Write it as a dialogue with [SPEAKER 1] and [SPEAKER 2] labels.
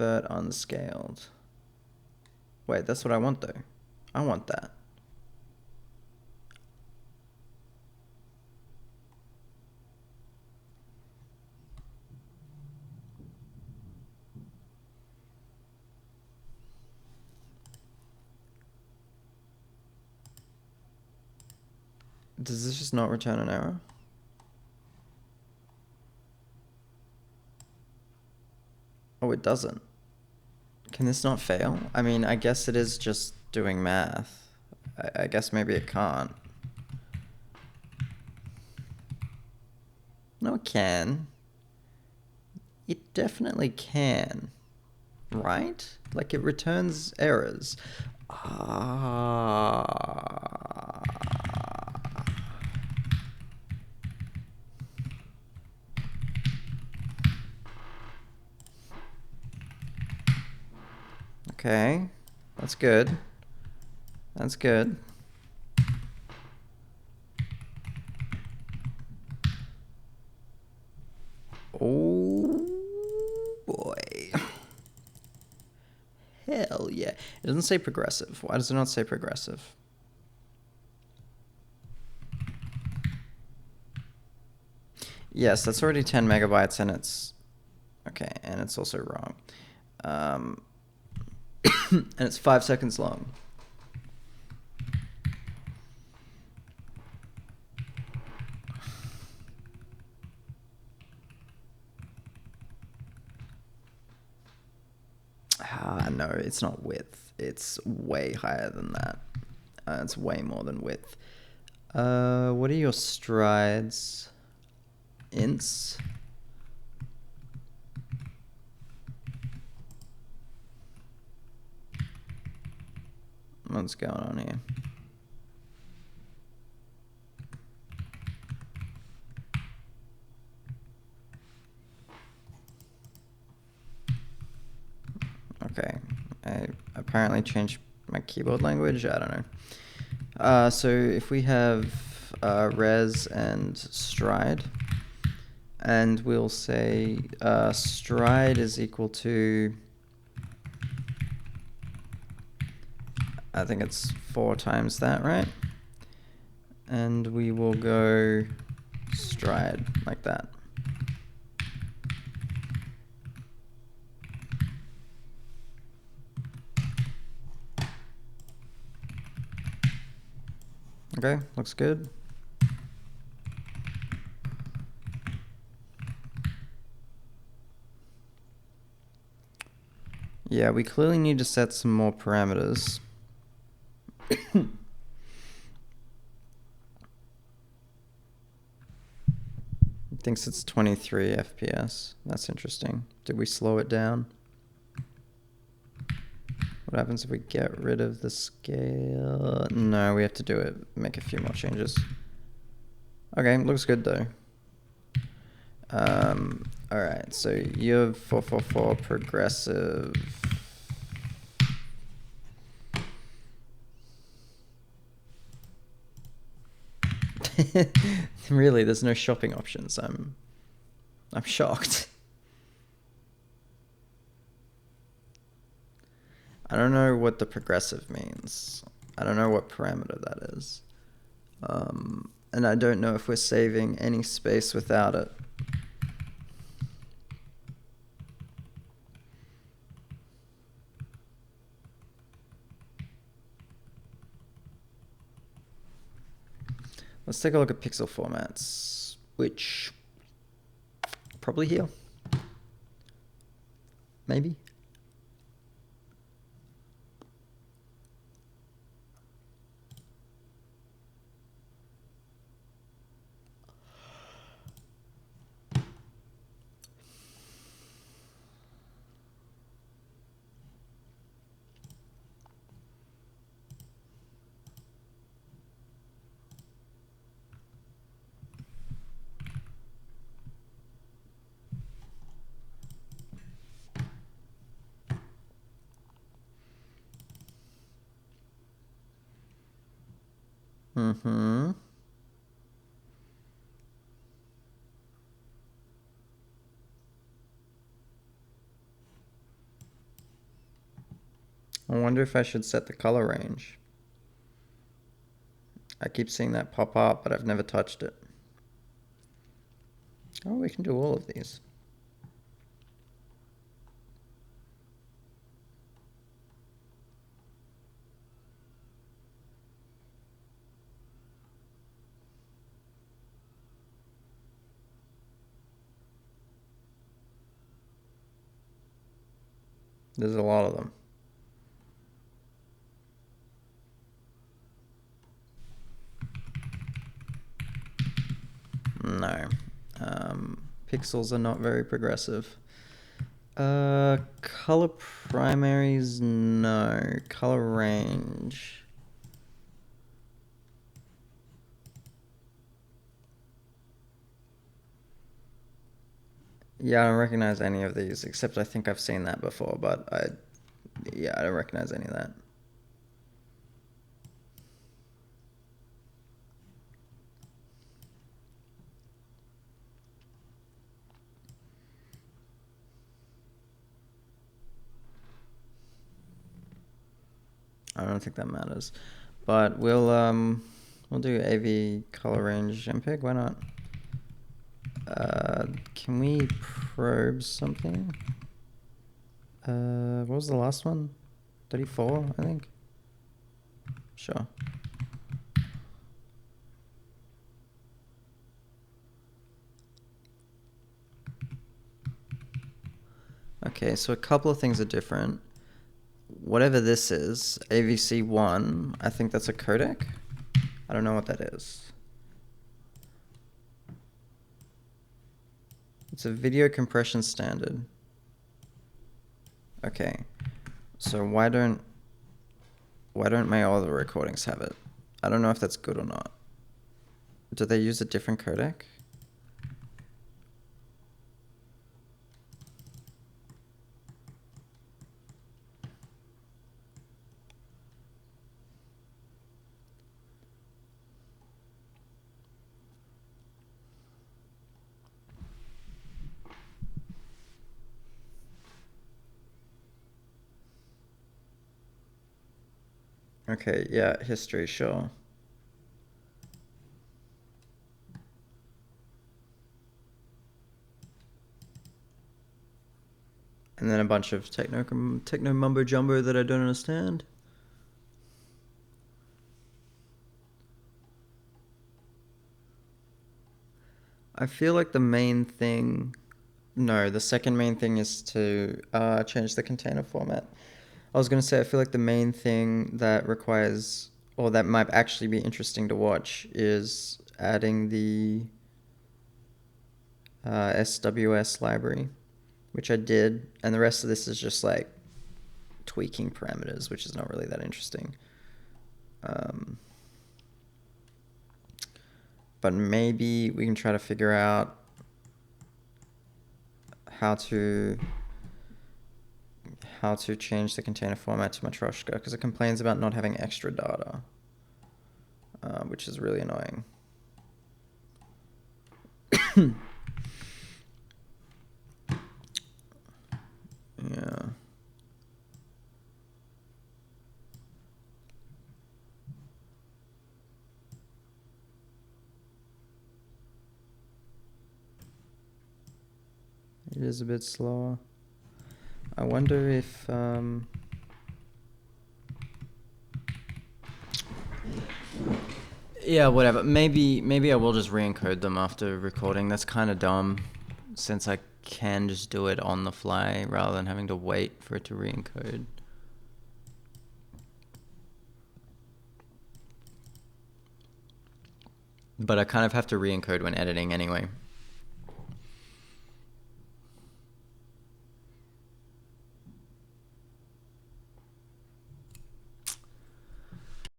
[SPEAKER 1] But unscaled. Wait, that's what I want though. I want that. Does this just not return an error? Oh, it doesn't. Can this not fail? I mean, I guess it is just doing math. I guess maybe it can't. No, it can. It definitely can. Right? Like, it returns errors. Ah. Okay. That's good. That's good. Oh boy. Hell yeah. It doesn't say progressive. Why does it not say progressive? Yes, that's already 10 megabytes and it's... Okay, and it's also wrong. And it's 5 seconds long. No, it's not width. It's way higher than that. It's way more than width. What are your strides? Ints? What's going on here? Okay, I apparently changed my keyboard language. I don't know. So if we have res and stride, and we'll say stride is equal to, I think it's 4 times that, right? And we will go stride like that. Okay, looks good. Yeah, we clearly need to set some more parameters. Thinks it's 23 FPS. That's interesting. Did we slow it down? What happens if we get rid of the scale? No, we have to do it. Make a few more changes. Okay, looks good though. Alright, so YUV 444 progressive. Really, there's no shopping options. I'm shocked. I don't know what the progressive means. I don't know what parameter that is. And I don't know if we're saving any space without it. Let's take a look at pixel formats, which probably here. Maybe. Mm-hmm. I wonder if I should set the color range. I keep seeing that pop up, but I've never touched it. Oh, we can do all of these. There's a lot of them. No. Pixels are not very progressive. Color primaries, no. Color range. Yeah, I don't recognize any of these, except I think I've seen that before, but I don't recognize any of that. I don't think that matters, but we'll do AV color range MPEG. Why not? Can we probe something? What was the last one? 34, I think. Sure. Okay, so a couple of things are different. Whatever this is, AVC1, I think that's a codec. I don't know what that is. It's a video compression standard. Okay, so why don't my other recordings have it? I don't know if that's good or not. Do they use a different codec? Okay, yeah, history, sure. And then a bunch of techno mumbo jumbo that I don't understand. I feel like the main thing, no, the second main thing is to change the container format. I was going to say, I feel like the main thing that requires, or that might actually be interesting to watch, is adding the SWS library, which I did, and the rest of this is just like tweaking parameters, which is not really that interesting. But maybe we can try to figure out how to change the container format to Matroshka, because it complains about not having extra data, which is really annoying. Yeah. It is a bit slower. I wonder if yeah, whatever. Maybe I will just re-encode them after recording. That's kind of dumb, since I can just do it on the fly rather than having to wait for it to re-encode. But I kind of have to re-encode when editing anyway,